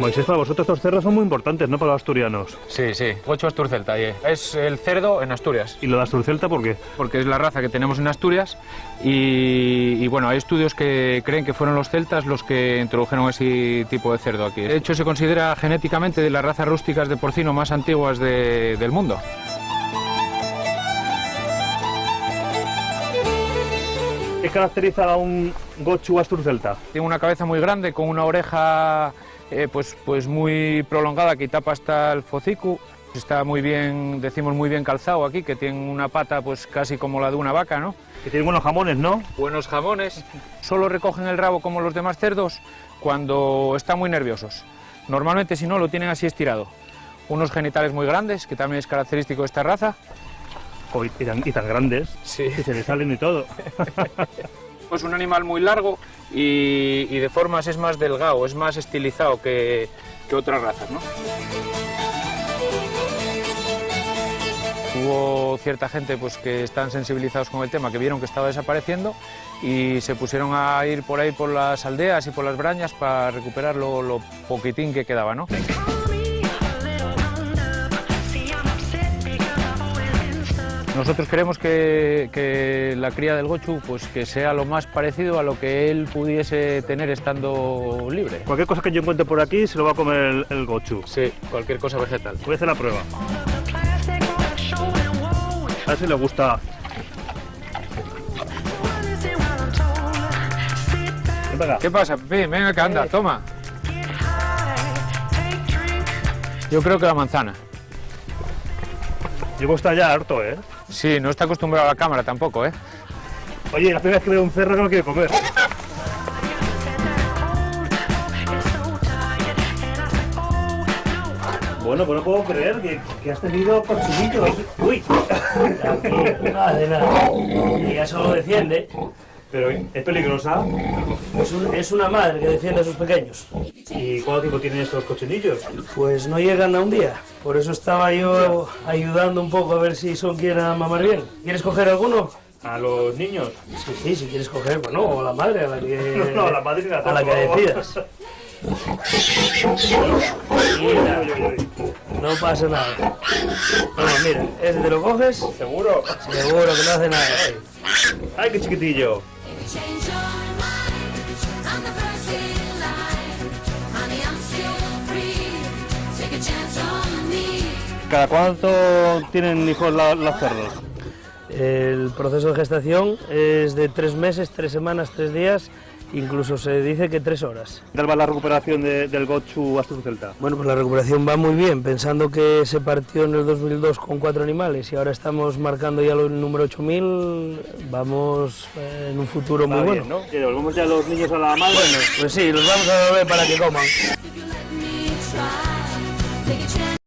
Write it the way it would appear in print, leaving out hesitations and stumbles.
Moisés, para vosotros estos cerdos son muy importantes, ¿no? Para los asturianos. Sí, sí, gochu asturcelta. Es el cerdo en Asturias. ¿Y lo de asturcelta por qué? Porque es la raza que tenemos en Asturias y bueno, hay estudios que creen que fueron los celtas los que introdujeron ese tipo de cerdo aquí. De hecho, se considera genéticamente de las razas rústicas de porcino más antiguas del mundo. ¿Qué caracteriza a un gochu asturcelta? Tiene una cabeza muy grande con una oreja pues muy prolongada que tapa hasta el focico. Está muy bien, decimos muy bien calzado aquí, que tiene una pata pues casi como la de una vaca, ¿no? Que tiene buenos jamones, ¿no? Buenos jamones. Solo recogen el rabo como los demás cerdos cuando están muy nerviosos. Normalmente si no lo tienen así estirado. Unos genitales muy grandes, que también es característico de esta raza. Y tan grandes, sí. Que se le salen y todo. Es un animal muy largo y de formas es más delgado, es más estilizado que otras razas, ¿no? Hubo cierta gente pues, que están sensibilizados con el tema, que vieron que estaba desapareciendo y se pusieron a ir por ahí por las aldeas y por las brañas para recuperar lo poquitín que quedaba, ¿no? Nosotros queremos que la cría del gochu pues, que sea lo más parecido a lo que él pudiese tener estando libre. Cualquier cosa que yo encuentre por aquí se lo va a comer el gochu. Sí, cualquier cosa vegetal. Voy a hacer la prueba. A ver si le gusta. Venga. ¿Qué pasa, Pepín? Venga, que anda, toma. Yo creo que la manzana. Llevo está ya harto, ¿eh? Sí, no está acostumbrado a la cámara tampoco, ¿eh? Oye, la primera vez que veo un cerdo que no quiere comer. Bueno, pues no puedo creer que has tenido cochinillos. ¡Uy! Nada de nada. Ella solo defiende. Pero es peligrosa. Es una madre que defiende a sus pequeños. ¿Y cuánto tiempo tienen estos cochinillos? Pues no llegan a un día. Por eso estaba yo ayudando un poco a ver si son quieren mamar bien. ¿Quieres coger alguno? ¿A los niños? Sí, si quieres coger, bueno, o a la madre, a la que... No, a la madre a la que decidas. Mira, no pasa nada. Bueno, mira, ese te lo coges. ¿Seguro? Seguro que no hace nada. ¡Ay, qué chiquitillo! ¿Cada cuánto tienen hijos los cerdos? El proceso de gestación es de 3 meses, 3 semanas, 3 días, incluso se dice que 3 horas. ¿Qué tal va la recuperación del gochu asturcelta? Bueno, pues la recuperación va muy bien, pensando que se partió en el 2002 con 4 animales y ahora estamos marcando ya el número 8000, vamos en un futuro muy bueno. ¿No? ¿Que devolvemos ya los niños a la madre? ¿No? Pues sí, los vamos a devolver para que coman.